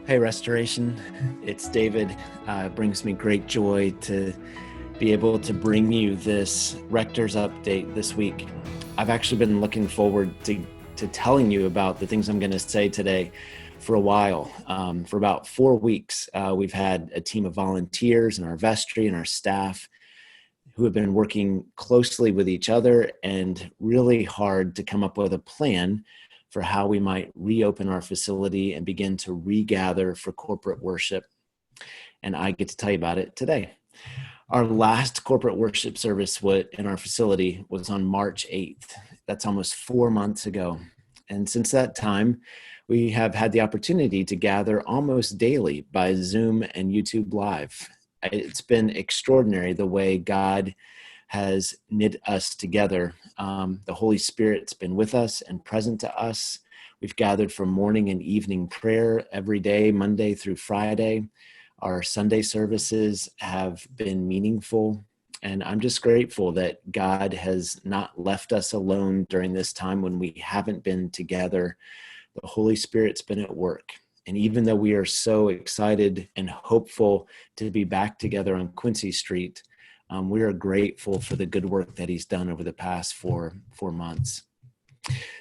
Hey, Restoration. It's David. It brings me great joy to be able to bring you this Rector's update this week. I've actually been looking forward to telling you about the things I'm going to say today for a while. For about 4 weeks, we've had a team of volunteers in our vestry and our staff who have been working closely with each other and really hard to come up with a plan for how we might reopen our facility and begin to regather for corporate worship. And I get to tell you about it today. Our last corporate worship service in our facility was on March 8th. That's almost 4 months ago. And since that time, we have had the opportunity to gather almost daily by Zoom and YouTube Live. It's been extraordinary the way God has knit us together. The Holy Spirit's been with us and present to us. We've gathered for morning and evening prayer every day, Monday through Friday. Our Sunday services have been meaningful. And I'm just grateful that God has not left us alone during this time when we haven't been together. The Holy Spirit's been at work. And even though we are so excited and hopeful to be back together on Quincy Street, we are grateful for the good work that he's done over the past four months.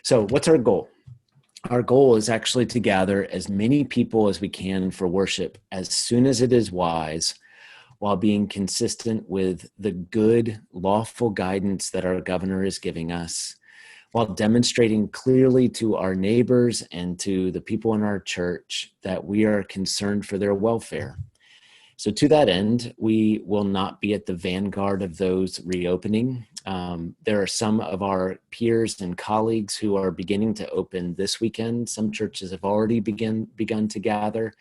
So what's our goal? Our goal is actually to gather as many people as we can for worship as soon as it is wise, while being consistent with the good, lawful guidance that our governor is giving us, while demonstrating clearly to our neighbors and to the people in our church that we are concerned for their welfare. So to that end, we will not be at the vanguard of those reopening. There are some of our peers and colleagues who are beginning to open this weekend. Some churches have already begun to gather,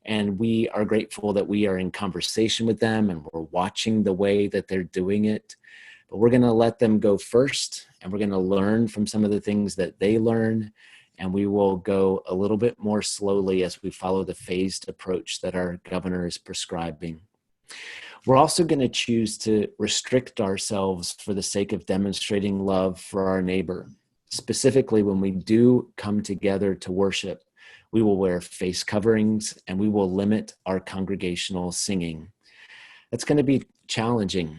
and we are grateful that we are in conversation with them and we're watching the way that they're doing it. But we're going to let them go first, and we're going to learn from some of the things that they learn. And we will go a little bit more slowly as we follow the phased approach that our governor is prescribing. We're also going to choose to restrict ourselves for the sake of demonstrating love for our neighbor. Specifically, when we do come together to worship, we will wear face coverings and we will limit our congregational singing. That's going to be challenging.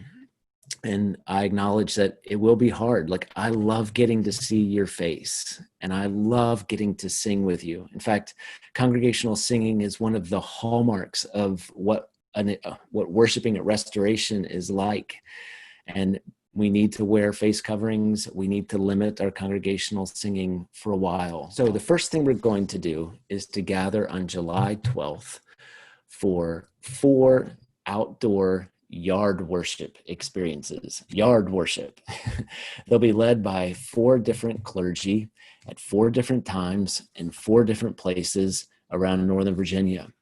And I acknowledge that it will be hard. Like, I love getting to see your face and I love getting to sing with you. In fact, congregational singing is one of the hallmarks of what worshiping at Restoration is like. And we need to wear face coverings. We need to limit our congregational singing for a while. So the first thing we're going to do is to gather on July 12th for 4 outdoor yard worship experiences. Yard worship. They'll be led by 4 different clergy at 4 different times in 4 different places around Northern Virginia.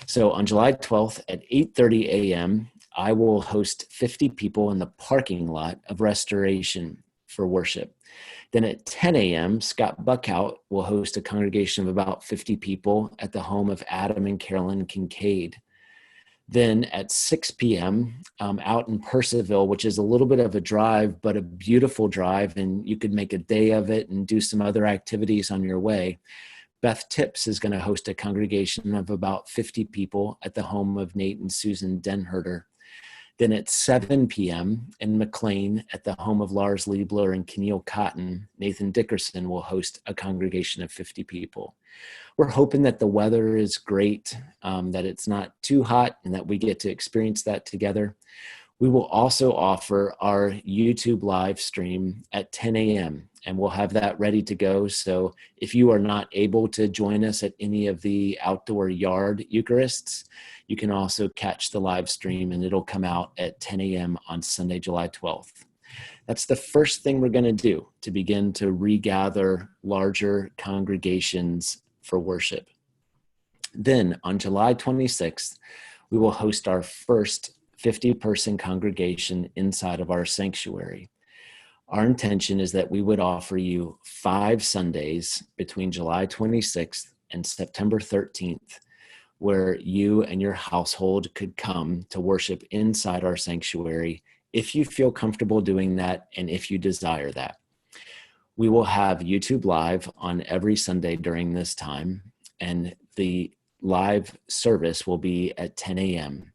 So on July 12th at 8:30 a.m., I will host 50 people in the parking lot of Restoration for worship. Then at 10 a.m., Scott Buckhout will host a congregation of about 50 people at the home of Adam and Carolyn Kincaid. Then at 6 p.m., out in Percival, which is a little bit of a drive, but a beautiful drive, and you could make a day of it and do some other activities on your way, Beth Tips is going to host a congregation of about 50 people at the home of Nate and Susan Denherter. Then at 7 p.m. in McLean at the home of Lars Liebler and Keneal Cotton, Nathan Dickerson will host a congregation of 50 people. We're hoping that the weather is great, that it's not too hot, and that we get to experience that together. We will also offer our YouTube live stream at 10 a.m., and we'll have that ready to go. So if you are not able to join us at any of the outdoor yard Eucharists, you can also catch the live stream, and it'll come out at 10 a.m. on Sunday, July 12th. That's the first thing we're going to do to begin to regather larger congregations for worship. Then on July 26th, we will host our first 50-person congregation inside of our sanctuary. Our intention is that we would offer you 5 Sundays between July 26th and September 13th, where you and your household could come to worship inside our sanctuary if you feel comfortable doing that and if you desire that. We will have YouTube Live on every Sunday during this time, and the live service will be at 10 a.m.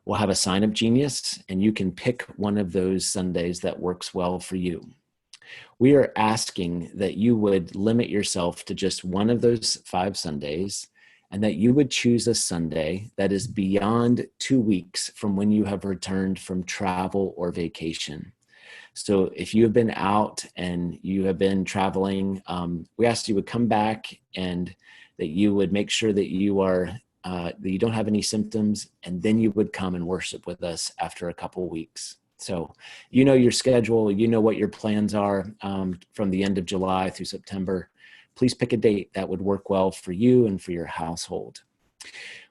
We'll have a sign-up genius, and you can pick one of those Sundays that works well for you. We are asking that you would limit yourself to just one of those 5 Sundays, and that you would choose a Sunday that is beyond 2 weeks from when you have returned from travel or vacation. So if you have been out and you have been traveling, we ask you would come back and that you would make sure that you are that you don't have any symptoms, and then you would come and worship with us after a couple of weeks. So you know your schedule, you know what your plans are from the end of July through September. Please pick a date that would work well for you and for your household.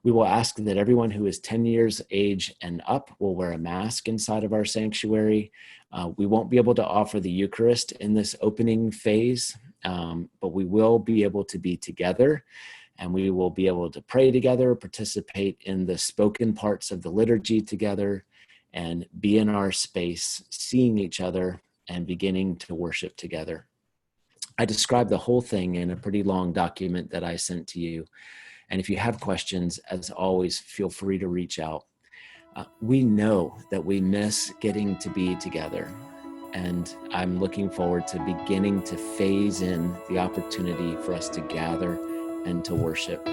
We will ask that everyone who is 10 years age and up will wear a mask inside of our sanctuary. We won't be able to offer the Eucharist in this opening phase, but we will be able to be together, and we will be able to pray together, participate in the spoken parts of the liturgy together, and be in our space, seeing each other and beginning to worship together. I described the whole thing in a pretty long document that I sent to you. And if you have questions, as always, feel free to reach out. We know that we miss getting to be together, and I'm looking forward to beginning to phase in the opportunity for us to gather and to worship.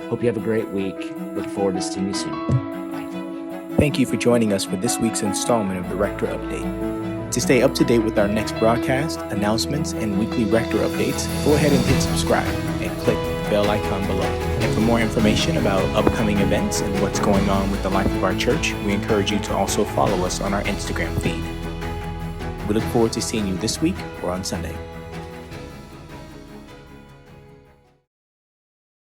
Hope you have a great week. Look forward to seeing you soon. Bye. Thank you for joining us for this week's installment of the Rector Update. To stay up to date with our next broadcast, announcements, and weekly Rector updates, go ahead and hit subscribe and click the bell icon below. And for more information about upcoming events and what's going on with the life of our church, we encourage you to also follow us on our Instagram feed. We look forward to seeing you this week or on Sunday.